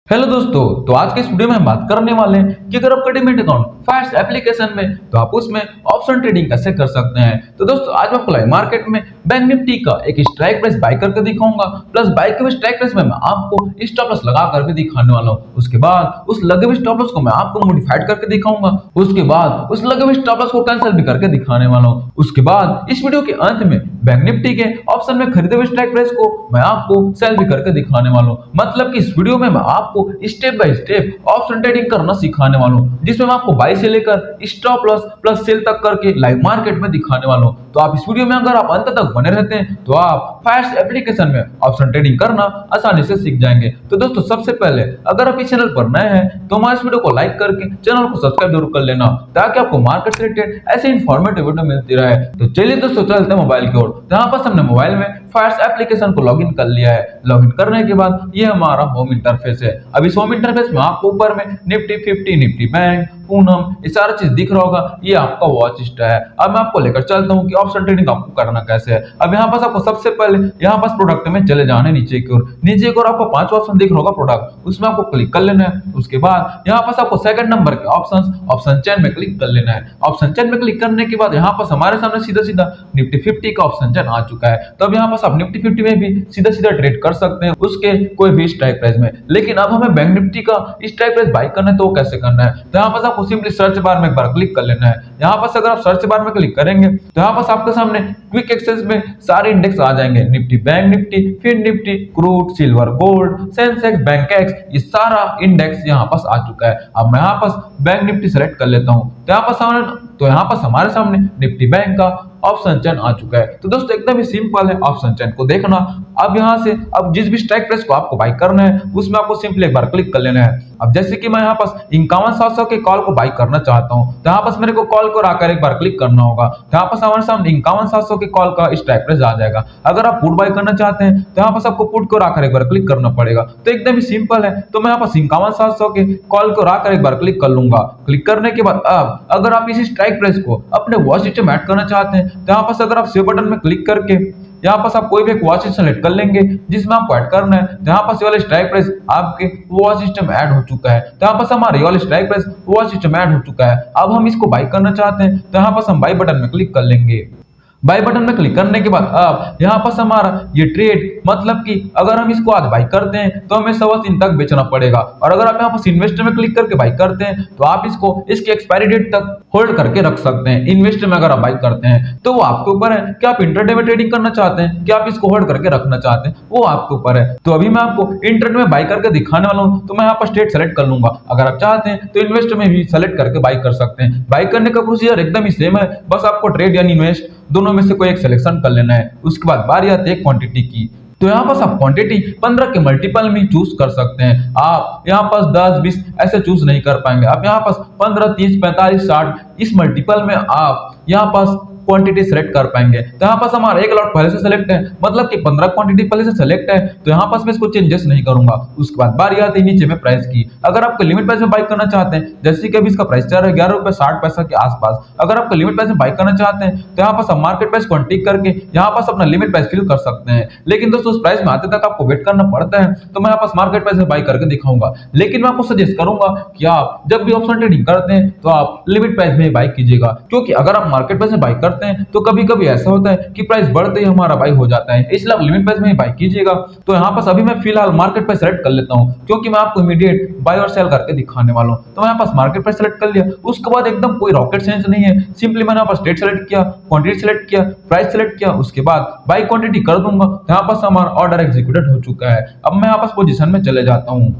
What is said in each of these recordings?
Hello दोस्तों, तो आज के इस वीडियो में हम बात करने वाले हैं कि अगर आपका डीमैट अकाउंट फायर्स एप्लीकेशन में तो आप उसमें ऑप्शन ट्रेडिंग कैसे कर सकते हैं। तो दोस्तों आज मैं आपको लाइव मार्केट में बैंक निफ्टी का एक स्ट्राइक प्राइस बाय करके दिखाऊंगा, प्लस बाय के हुए स्ट्राइक प्राइस में मैं आपको स्टॉप लॉस लगा करके दिखाने वाला हूं। उसके बाद उस लगे हुए स्टॉप लॉस को मैं आपको मॉडिफाइड करके दिखाऊंगा, उसके बाद उस लगे हुए स्टॉप लॉस को कैंसिल भी करके दिखाने वाला हूं। उसके बाद इस वीडियो के अंत में बैंक निफ्टी के ऑप्शन में खरीदे हुए स्ट्राइक प्राइस को मैं आपको सेल भी करके दिखाने वाला हूं। मतलब कि इस वीडियो में मैं आपको step by step option trading करना सिखाने वाला हूं, जिसमें मैं आपको बाय से लेकर स्टॉप लॉस प्लस सेल तक करके लाइव मार्केट में दिखाने वाला हूं। तो आप इस वीडियो में अगर आप अंत तक बने रहते हैं तो आप फायर्स एप्लीकेशन में ऑप्शन ट्रेडिंग करना आसानी से सीख जाएंगे। तो दोस्तों सबसे पहले अगर आप इस चैनल पर नए हैं तो हमारे इस वीडियो को लाइक करके चैनल को सब्सक्राइब जरूर कर लेना, ताकि आपको मार्केट से रिलेटेड ऐसे इंफॉर्मेटिव वीडियो मिलती रहे। तो चलिए दोस्तों चलते हैं मोबाइल की ओर। यहाँ पर हमने मोबाइल में फायर्स एप्लीकेशन को लॉगिन कर लिया है। लॉगिन करने के बाद ये हमारा होम इंटरफेस है। अब इस होम इंटरफेस में आपको ऊपर में निफ्टी 50, निफ्टी बैंक, पूनम ये सारा चीज दिख रहा होगा, ये आपका वॉच लिस्ट है। अब मैं आपको लेकर चलता हूँ कि ऑप्शन ट्रेडिंग आपको करना कैसे है। अब यहाँ पास आपको सबसे पहले यहाँ पास प्रोडक्ट में चले जाना है, नीचे की ओर। नीचे की ओर आपको 5 ऑप्शन दिख रहा होगा प्रोडक्ट, उसमें आपको क्लिक कर लेना है। उसके बाद यहाँ पास आपको सेकंड नंबर के ऑप्शन चेन में क्लिक कर लेना है। ऑप्शन चेन में क्लिक करने के बाद यहाँ पास हमारे सामने सीधा सीधा निफ्टी 50 का ऑप्शन चेन आ चुका है। तो अब यहाँ पास आप निफ्टी 50 में भी सीधा सीधा ट्रेड कर सकते हैं उसके कोई भी स्ट्राइक प्राइस में। लेकिन अब हमें बैंक निफ्टी का स्ट्राइक प्राइस बाय करना है तो कैसे करना है। तो यहाँ पास आपको सिंपली सर्च बार में एक बार क्लिक कर लेना है। यहाँ पास अगर आप सर्च बार में क्लिक करेंगे तो यहाँ पास आपके सामने क्विक एक्सेस में सारे इंडेक्स आ जाएंगे, Nifty bank Nifty, fin Nifty, crude, silver, gold, Sensex, Bankex, ये सारा इंडेक्स यहाँ पास आ चुका है। अब मैं यहाँ पास बैंक निफ्टी सेलेक्ट कर लेता हूँ। तो यहाँ पास हमारे सामने निफ्टी बैंक का ऑप्शन चेन आ चुका है। तो दोस्तों एकदम ही सिंपल है ऑप्शन चेन को देखना। अब यहाँ से अब जिस भी स्ट्राइक प्राइस को आपको बाय करना है उसमें आपको सिंपली एक बार क्लिक कर लेना है। अब जैसे कि मैं यहाँ पास 51,700 के कॉल को बाय करना चाहता हूँ, तो यहाँ पास मेरे को कॉल को आकर एक बार क्लिक करना होगा। तो यहाँ पास हमारे सामने 51,700 के कॉल का स्ट्राइक प्राइस आ जाएगा। अगर आप पुट बाय करना चाहते हैं तो यहाँ पास आपको पुट को आकर एक बार क्लिक करना पड़ेगा। तो एकदम ही सिंपल है। तो मैं यहाँ पास 51,700 के कॉल को आकर एक बार क्लिक कर लूंगा। क्लिक करने के बाद अब अगर आप इसी स्ट्राइक प्राइस को अपने वॉच लिस्ट में ऐड करना चाहते हैं तो यहाँ पास अगर आप सेव बटन में क्लिक करके यहाँ पास आप कोई भी एक वॉच लिस्ट सेलेक्ट कर लेंगे जिसमें आपको ऐड करना है। तो यहाँ पास ये वाला स्ट्राइक प्राइस आपके वॉच लिस्ट में ऐड हो चुका है। तो यहाँ पास हमारा ये वाला स्ट्राइक प्राइस वॉच लिस्ट में ऐड हो चुका है। अब हम इसको बाय करना चाहते हैं तो यहाँ पास हम बाय बटन में क्लिक कर लेंगे। बाय बटन में क्लिक करने के बाद अब यहाँ पास हमारा ये ट्रेड, मतलब कि अगर हम इसको आज बाय करते हैं तो हमें 1.25 दिन तक बेचना पड़ेगा, और अगर आप यहाँ पास इन्वेस्टर में क्लिक करके बाय करते हैं तो आप इसको इसकी एक्सपायरी डेट तक होल्ड करके रख सकते हैं। इन्वेस्टर में अगर आप बाय करते हैं तो वो आपके ऊपर है कि आप इंट्राडे में ट्रेडिंग करना चाहते हैं कि आप इसको होल्ड करके रखना चाहते हैं, वो आपके ऊपर है। तो अभी मैं आपको इंट्राडे में बाय करके दिखाने वाला हूँ। तो मैं यहाँ पर स्टेट सेलेक्ट कर लूंगा। अगर आप चाहते हैं तो इन्वेस्टर में भी सेलेक्ट करके बाय कर सकते हैं। बाय करने का प्रोसीजर एकदम ही सेम है, बस आपको ट्रेड यानी इन्वेस्ट दोनों में से कोई एक सिलेक्शन कर लेना है। उसके बाद बारी आती है क्वांटिटी की। तो यहाँ पास आप क्वांटिटी 15 के मल्टीपल में चूज कर सकते हैं। आप यहाँ पास 10, 20 ऐसे चूज नहीं कर पाएंगे। आप यहाँ पास 15, 30, 45, 60 इस मल्टीपल में आप यहाँ पास क्वांटिटी सेलेक्ट कर पाएंगे। तो यहाँ पास हमारा एक लॉट पहले से सेलेक्ट है, मतलब कि 15 क्वांटिटी पहले से सेलेक्ट है। तो यहाँ पास मैं इसको चेंजेस नहीं करूंगा। उसके बाद बारी आती है नीचे में प्राइस की। अगर आपको लिमिट प्राइस में बाय करना चाहते हैं, जैसे कि अभी इसका प्राइस चल रहा है 11 रुपए 60 पैसा के आसपास, अगर आपको लिमिट प्राइस में बाय करना चाहते हैं तो यहाँ पास आप मार्केट प्राइस को टिक करके यहाँ पास अपना लिमिट प्राइस फिल कर सकते हैं। लेकिन दोस्तों उस प्राइस में आते तक आपको वेट करना पड़ता है। तो मैं यहाँ पास मार्केट प्राइस में बाय करके दिखाऊंगा। लेकिन मैं आपको सजेस्ट करूंगा कि आप जब भी ऑप्शन ट्रेडिंग करते हैं तो आप लिमिट प्राइस में बाय कीजिएगा, क्योंकि अगर आप मार्केट प्राइस में बाय करते हैं तो कभी कभी ऐसा होता है कि प्राइस बढ़ते ही हमारा बाय हो जाता है, इसलिए आप लिमिट प्राइस में ही बाय कीजिएगा। तो यहाँ पास अभी मैं फिलहाल मार्केट प्राइस सेलेक्ट कर लेता हूँ, क्योंकि मैं आपको इमीडिएट बाय और सेल करके दिखाने वाला हूँ। तो मैं यहाँ पास मार्केट प्राइस सेलेक्ट कर लिया। उसके बाद एकदम कोई रॉकेट साइंस नहीं है, सिंपली मैंने यहाँ पास डेट सेलेक्ट किया, क्वांटिटी सेलेक्ट किया, प्राइस सेलेक्ट किया, उसके बाद बाय क्वांटिटी कर दूंगा। यहाँ पास हमारा ऑर्डर एग्जीक्यूटेड हो चुका है। अब मैं यहाँ पास पोजीशन में चले जाता हूँ।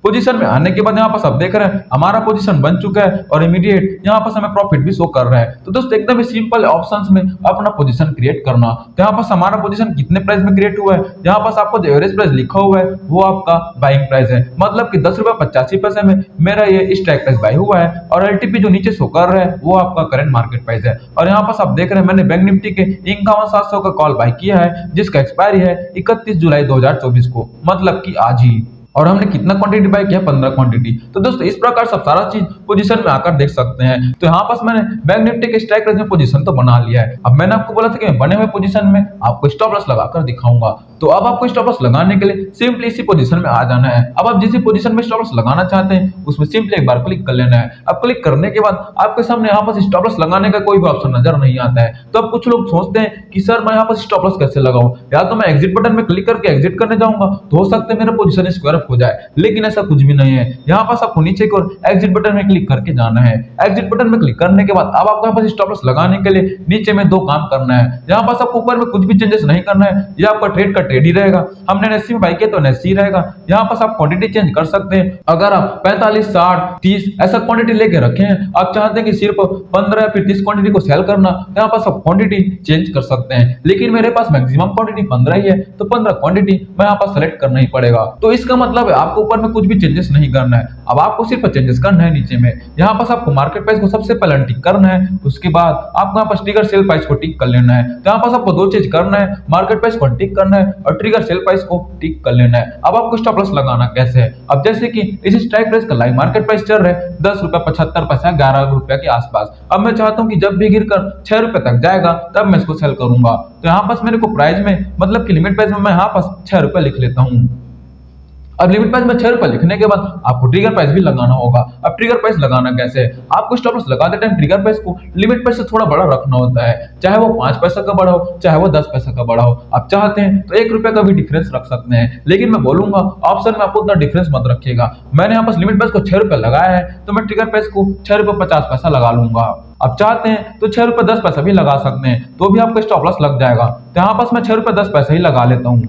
पोजीशन में आने के बाद यहाँ पास आप देख रहे हैं हमारा पोजीशन बन चुका है और इमीडिएट यहाँ पास हमें प्रॉफिट भी शो कर रहा है। तो दोस्तों एकदम ही सिंपल है ऑप्शंस में अपना पोजीशन क्रिएट करना। तो यहाँ पास हमारा पोजीशन कितने प्राइस में क्रिएट हुआ है, यहाँ पास आपको जो एवरेज प्राइस लिखा हुआ है वो आपका बाइंग प्राइस है, मतलब कि 10 रुपए 85 पैसे में मेरा ये स्ट्राइक प्राइस बाय हुआ है, और एलटीपी जो नीचे शो कर रहा है वो आपका करंट मार्केट प्राइस है। और यहाँ पास आप देख रहे हैं मैंने बैंक निफ्टी के 51,700 का कॉल बाय किया है, जिसका एक्सपायरी है 31 जुलाई 2024 को, मतलब कि आज ही। और हमने कितना क्वांटिटी बाय किया, 15 क्वांटिटी। तो दोस्तों इस प्रकार सब सारा चीज पोजीशन में आकर देख सकते हैं। तो यहाँ पास मैंने बैंक निफ्टी के स्ट्राइक प्राइस में पोजीशन तो बना लिया है। अब मैंने आपको बोला था कि मैं बने हुए पोजीशन में आपको स्टॉप लॉस लगाकर दिखाऊंगा। तो अब आपको स्टॉप लॉस लगाने के लिए सिंपली इसी पोजीशन में आ जाना है। अब आप जिस पोजीशन में स्टॉप लॉस लगाना चाहते हैं उसमें सिंपली एक बार क्लिक कर लेना है। अब क्लिक करने के बाद आपके सामने यहाँ पर स्टॉप लॉस लगाने का कोई भी ऑप्शन नजर नहीं आता है। तो अब कुछ लोग सोचते हैं कि सर मैं यहाँ पर स्टॉप लॉस कैसे लगाऊं, या तो मैं एग्जिट बटन में क्लिक करके एग्जिट करने जाऊंगा तो हो सकता है मेरा पोजीशन स्क्वायर अप हो जाए, लेकिन ऐसा कुछ भी नहीं है। यहाँ पास आपको नीचे की ओर एग्जिट बटन में क्लिक करके जाना है। एग्जिट बटन में क्लिक करने के बाद अब आपको यहाँ पर स्टॉप लॉस लगाने के लिए नीचे में दो काम करना है। यहाँ पास आपको ऊपर में कुछ भी चेंजेस नहीं करना है, ये आपका ट्रेड का ट्रेड ही रहेगा। हमने एनएससी में बाई किया तो एनएससी रहेगा। यहाँ पास आप क्वांटिटी चेंज कर सकते हैं। अगर आप 45, 60, 30 ऐसा क्वांटिटी लेके रखे हैं, आप चाहते हैं कि सिर्फ 15 या फिर 30 क्वांटिटी को सेल करना, यहाँ पास आप क्वांटिटी चेंज कर सकते हैं। लेकिन मेरे पास मैक्सिमम क्वांटिटी 15 ही है, तो 15 क्वांटिटी मैं यहाँ पर सेलेक्ट करना ही पड़ेगा। तो इसका मतलब है आपको ऊपर में कुछ भी चेंजेस नहीं करना है। अब आपको सिर्फ चेंजेस करना है नीचे में। यहाँ पास आपको मार्केट प्राइस को सबसे पहले टिक करना है, उसके बाद आपको यहाँ पर ट्रिगर सेल प्राइस को टिक कर लेना है। तो यहाँ पास आपको दो चीज करना है, मार्केट प्राइस को टिक करना है और ट्रिगर सेल प्राइस को टिक कर लेना है। अब आपको स्टॉप लॉस लगाना कैसे है, अब जैसे कि इस स्ट्राइक प्राइस का लाइव मार्केट प्राइस चल रहा है 10 रुपए 75 पैसा, 11 रुपए के आसपास। अब मैं चाहता हूं कि जब भी गिरकर 6 रुपए तक जाएगा तब मैं इसको सेल करूंगा। तो यहाँ पास मेरे को प्राइस में मतलब कि लिमिट प्राइस में मैं यहाँ पास 6 रुपए लिख लेता हूँ। अब लिमिट प्राइस में 6 रुपए लिखने के बाद आपको ट्रिगर प्राइस भी लगाना होगा। अब ट्रिगर प्राइस लगाना कैसे है, आपको स्टॉप लॉस लगाते टाइम ट्रिगर प्राइस को लिमिट प्राइस से थोड़ा बड़ा रखना होता है, चाहे वो 5 पैसा का बड़ा हो चाहे वो 10 पैसा का बड़ा हो। आप चाहते हैं तो 1 रुपए का भी डिफरेंस रख सकते हैं, लेकिन मैं बोलूंगा ऑप्शन में आपको उतना डिफरेंस मत रखिएगा। मैंने यहाँ पर लिमिट प्राइस को 6 रुपए लगाया है, तो मैं ट्रिगर प्राइस को 6 रुपए 50 पैसा लगा लूंगा। आप चाहते हैं तो 6 रुपए 10 पैसा भी लगा सकते हैं, तो भी आपका स्टॉप लॉस लग जाएगा। तो यहाँ पास मैं 6 रुपए 10 पैसा ही लगा लेता हूँ।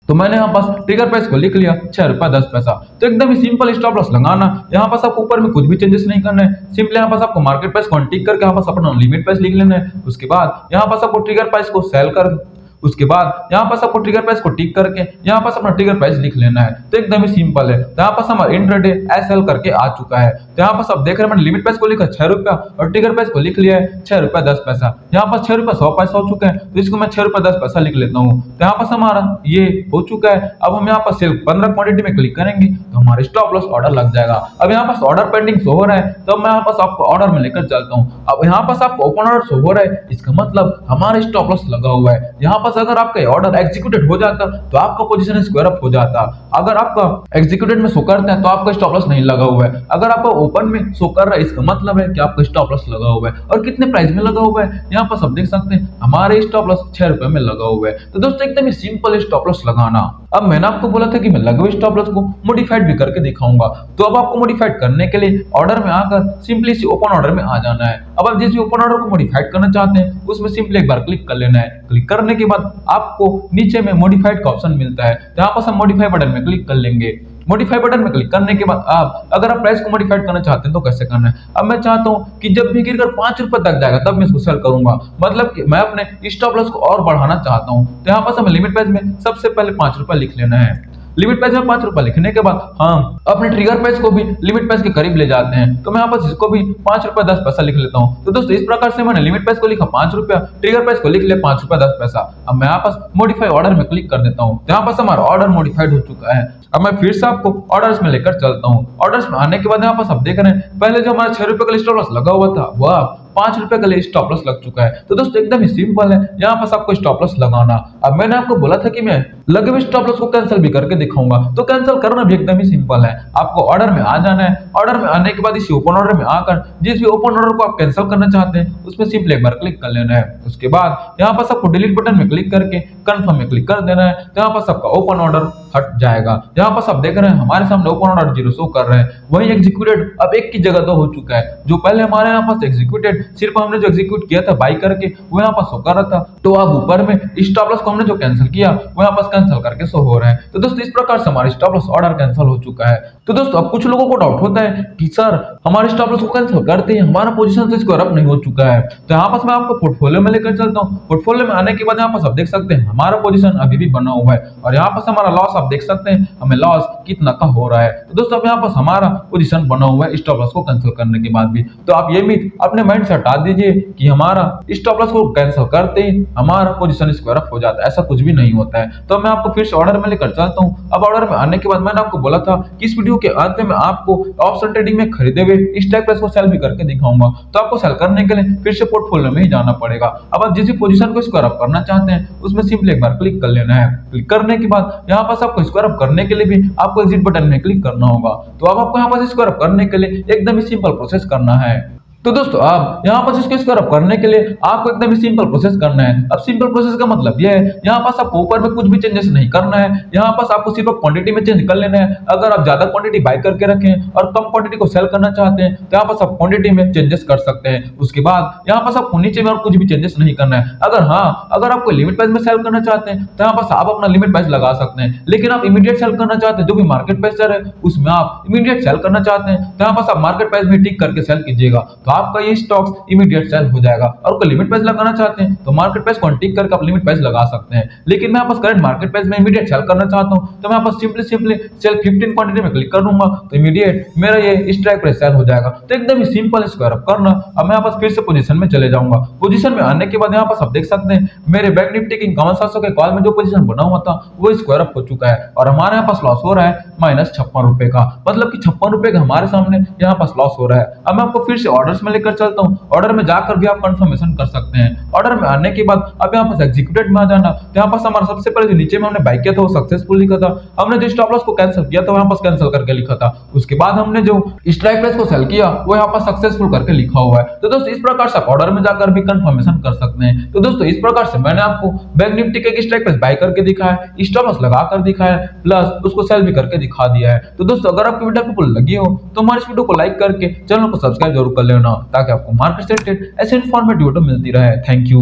तो मैंने यहाँ पास ट्रिगर प्राइस को लिख लिया 6 रुपए 10 पैसा। तो एकदम ही सिंपल स्टॉप लॉस लगाना। यहाँ पास आपको ऊपर में कुछ भी चेंजेस नहीं करना है, सिंपली यहाँ पास आपको मार्केट प्राइस को टिक करके यहाँ पास अपना लिमिट प्राइस लिख लेना है। उसके बाद यहाँ पास आपको ट्रिगर प्राइस को सेल कर, उसके बाद यहाँ पास आपको ट्रिगर प्राइस को टिक करके यहाँ पास अपना ट्रिगर प्राइस लिख लेना है। तो एकदम ही सिंपल है। तो यहाँ पास हमारा इंट्राडे एसएल करके आ चुका है। तो यहाँ पास आप देख रहे हैं मैंने लिमिट प्राइस को लिखा 6 रुपया और ट्रिगर प्राइस को लिख लिया है 6 रुपया 10 पैसा। यहाँ पास 6 रुपया 100 पैसा हो चुका है, तो इसको मैं 6 रुपया 10 पैसा लिख लेता हूँ। तो यहाँ पास हमारा ये हो चुका है। अब हम यहाँ पास सिर्फ 15 क्वांटिटी में क्लिक करेंगे तो हमारे स्टॉप लॉस ऑर्डर लग जाएगा। अब यहाँ पास ऑर्डर पेंडिंग शो हो रहा है, तो मैं यहाँ पास आपको ऑर्डर में लेकर चलता हूँ। अब यहाँ पास आपको ओपन ऑर्डर शो हो रहा है, इसका मतलब हमारा स्टॉप लॉस लगा हुआ है। यहाँ पास अगर आपका ऑर्डर एग्जीक्यूटेड हो जाता तो आपका पोजीशन स्क्वायर अप हो जाता। अगर आपका एग्जीक्यूटेड में शो करता है तो आपका स्टॉप लॉस नहीं लगा हुआ है। अगर आपका ओपन में शो कर रहा है इसका मतलब है कि आपका स्टॉप लॉस लगा हुआ है। और कितने प्राइस में लगा हुआ है यहाँ पर सब देख सकते हैं, हमारे स्टॉप लॉस 6 रुपए में लगा हुआ है। तो दोस्तों एकदम ही सिंपल स्टॉप लॉस लगाना। अब मैंने आपको बोला था कि मैं लगे हुए स्टॉप लॉस को मॉडिफाइड भी करके दिखाऊंगा। तो अब आपको मॉडिफाइड करने के लिए ऑर्डर में आकर सिंपली सी ओपन ऑर्डर में आ जाना है। अब आप जिस भी ओपन ऑर्डर को मॉडिफाइड करना चाहते हैं उसमें सिंपली एक बार क्लिक कर लेना है। क्लिक करने के बाद आपको नीचे में मॉडिफाइड का ऑप्शन मिलता है, तो यहाँ पर हम मॉडिफाई बटन में क्लिक कर लेंगे। मॉडिफाई बटन में क्लिक करने के बाद आप अगर आप प्राइस को मॉडिफाइड करना चाहते हैं तो कैसे करना है। अब मैं चाहता हूं कि जब भी गिरकर 5 रुपए तक जाएगा तब मैं इसको सेल करूंगा, मतलब कि मैं अपने स्टॉप लॉस को और बढ़ाना चाहता हूं। तो यहाँ पर हमें लिमिट प्राइस में सबसे पहले 5 रुपए लिख लेना है। लिमिट प्राइस में 5 रुपए लिखने के बाद हम अपने ट्रिगर प्राइस को भी लिमिट प्राइस के करीब ले जाते हैं। तो मैं यहाँ पर इसको भी 5 रुपए 10 पैसा लिख लेता हूँ। तो दोस्तों इस प्रकार से मैंने लिमिट प्राइस को लिखा 5 रुपया, ट्रिगर प्राइस को लिख लिया 5 रुपए 10 पैसा। अब मैं यहाँ पर मॉडिफाई ऑर्डर में क्लिक कर देता हूँ। यहाँ पर हमारा ऑर्डर मॉडिफाइड हो चुका है। अब मैं फिर से आपको ऑर्डर्स में लेकर चलता हूँ। ऑर्डर्स में आने के बाद यहाँ पर आप देख रहे हैं पहले जो हमारा 6 रुपए का स्टॉप लॉस लगा हुआ था वह 5 रुपए के लिए स्टॉप लॉस लग चुका है। तो दोस्तों एकदम ही सिंपल है यहाँ पर आपको स्टॉप लॉस लगाना। अब मैंने आपको बोला था कि मैं लगे हुए स्टॉप लॉस को कैंसिल भी करके दिखाऊंगा, तो कैंसिल करना भी एकदम ही सिंपल है। आपको ऑर्डर में आ जाना है। ऑर्डर में आने के बाद इसी ओपन ऑर्डर में आकर जिस भी ओपन ऑर्डर को आप कैंसिल करना चाहते हैं उसमें सिंपली एक बार क्लिक कर लेना है। उसके बाद यहाँ पर आपको डिलीट बटन में क्लिक करके कंफर्म में क्लिक कर देना है। तो यहाँ पर आपका ओपन ऑर्डर हट जाएगा। यहाँ पर आप देख रहे हैं हमारे सामने ओपन ऑर्डर 0 शो कर रहे हैं, वही एग्जीक्यूटेड अब एक की जगह 2 हो चुका है। जो पहले हमारे यहाँ पास एग्जीक्यूटेड सिर्फ हमने जो एग्जीक्यूट किया था बाई करके वो यहाँ पर शो कर रहा था, तो अब ऊपर में स्टॉप लॉस को हमने जो कैंसिल किया वो यहाँ पर कैंसिल करके शो हो रहा है। तो दोस्तों इस प्रकार से हमारा स्टॉप लॉस ऑर्डर कैंसिल हो चुका है। तो दोस्तों अब कुछ लोगों को डाउट होता है कि सर हमारे स्टॉप लॉस को कैंसिल करते हैं हमारा पोजीशन तो स्क्वायर अप नहीं हो चुका है। तो यहाँ पर मैं आपको पोर्टफोलियो में लेकर चलता हूँ। पोर्टफोलियो में आने के बाद यहाँ पर आप देख सकते हैं हमारा पोजीशन अभी भी बना हुआ है और यहाँ पर हमारा लॉस आप देख सकते हैं हमें लॉस कितना का हो रहा है। तो दोस्तों अब यहाँ पर हमारा पोजीशन बना हुआ है स्टॉप लॉस को कैंसिल करने के बाद भी। तो आप ये मिथ अपने माइंड से हटा दीजिए कि हमारा स्टॉप लॉस को कैंसिल करते ही हमारा पोजीशन स्क्वायर अप हो जाता है, ऐसा कुछ भी नहीं होता है। तो मैं आपको फिर से ऑर्डर में लेकर चलता हूँ। अब ऑर्डर में आने के बाद मैंने आपको बोला था कि इस वीडियो के अंत में आपको ऑप्शन ट्रेडिंग में खरीदे हुए स्ट्राइक प्राइस को सेल भी करके दिखाऊंगा। तो आपको सेल करने के लिए फिर से पोर्टफोलियो में ही जाना पड़ेगा। अब आप जिस पोजीशन को स्क्वायर अप करना चाहते हैं उसमें सिंपली एक बार क्लिक कर लेना है। क्लिक करने के बाद यहाँ पास आपको स्क्वायर अप करने के लिए भी आपको एग्जिट बटन में क्लिक करना होगा। तो अब आपको यहाँ पास स्क्वायर अप करने के लिए एकदम ही सिंपल प्रोसेस करना है। तो दोस्तों अब यहाँ पर इसको स्क्वायर अप करने के लिए आपको एकदम ही सिंपल प्रोसेस करना है। अब सिंपल प्रोसेस का मतलब यह है यहाँ पास आपको ऊपर में कुछ भी चेंजेस नहीं करना है। यहाँ पास आपको सिर्फ क्वांटिटी में चेंज कर लेना है। अगर आप ज्यादा क्वांटिटी बाय करके रखें और कम क्वांटिटी को सेल करना चाहते हैं तो यहाँ पास आप क्वांटिटी में चेंजेस कर सकते हैं। उसके बाद यहाँ पास आपको नीचे में और कुछ भी चेंजेस नहीं करना है। अगर आपको लिमिट प्राइस में सेल करना चाहते हैं तो यहाँ पास आप अपना लिमिट प्राइस लगा सकते हैं। लेकिन आप इमीडिएट सेल करना चाहते हैं जो भी मार्केट प्राइस है उसमें आप इमीडिएट सेल करना चाहते हैं तो यहाँ पास आप मार्केट प्राइस में टिक करके सेल कीजिएगा। तो आपका ये स्टॉक इमीडिएट सेल हो जाएगा। और कोई लिमिट प्राइस लगाना चाहते हैं तो मार्केट प्राइस को टिक करके आप लिमिट प्राइस लगा सकते हैं। लेकिन मैं आपस करंट मार्केट प्राइस में इमीडिएट सेल करना चाहता हूं तो मैं आपस सिंपली सेल 15 क्वांटिटी में क्लिक कर दूंगा तो इमीडिएट मेरा ये स्ट्राइक प्राइस सेल हो जाएगा। तो एकदम ही सिंपल स्क्वायर अप करना। अब मैं आपस फिर से पोजीशन में चले जाऊंगा। पोजीशन में आने के बाद यहाँ पास आप देख सकते हैं मेरे बैंक निफ्टी की 51,700 के कॉल में जो पोजीशन बना हुआ था वो स्क्वायर अप हो चुका है और हमारे यहाँ पास लॉस हो रहा है -56 का। मतलब कि 56 रुपए का हमारे सामने यहाँ पास लॉस हो रहा है। अब मैं आपको फिर से ऑर्डर्स में लेकर चलता हूँ। ऑर्डर में जाकर भी आप कंफर्मेशन कर सकते हैं। ऑर्डर में आने के बाद अब यहाँ पास एग्जीक्यूटेड में आ जाना। तो यहाँ पास हमारा सबसे पहले जो नीचे में हमने बाय किया था वो सक्सेसफुल लिखा था। हमने जो स्टॉप लॉस को कैंसिल किया था वहां पास कैंसिल करके लिखा था। उसके बाद हमने जो स्ट्राइक प्राइस को सेल किया वो यहाँ पास सक्सेसफुल करके लिखा हुआ है। तो दोस्तों इस प्रकार से आप ऑर्डर में जाकर भी कंफर्मेशन कर सकते हैं। तो दोस्तों इस प्रकार से मैंने आपको बैंक निफ्टी के स्ट्राइक प्राइस बाय करके दिखाया है, स्टॉप लॉस लगाकर दिखाया है, प्लस उसको सेल भी करके दिखा दिया है। तो दोस्तों अगर आपको वीडियो हेल्पफुल लगी हो तो हमारे इस वीडियो को लाइक करके चैनल को सब्सक्राइब जरूर कर लेना ताकि आपको मार्केट से रिलेटेड ऐसे इन्फॉर्मेटिव वीडियो मिलती रहे। Thank you.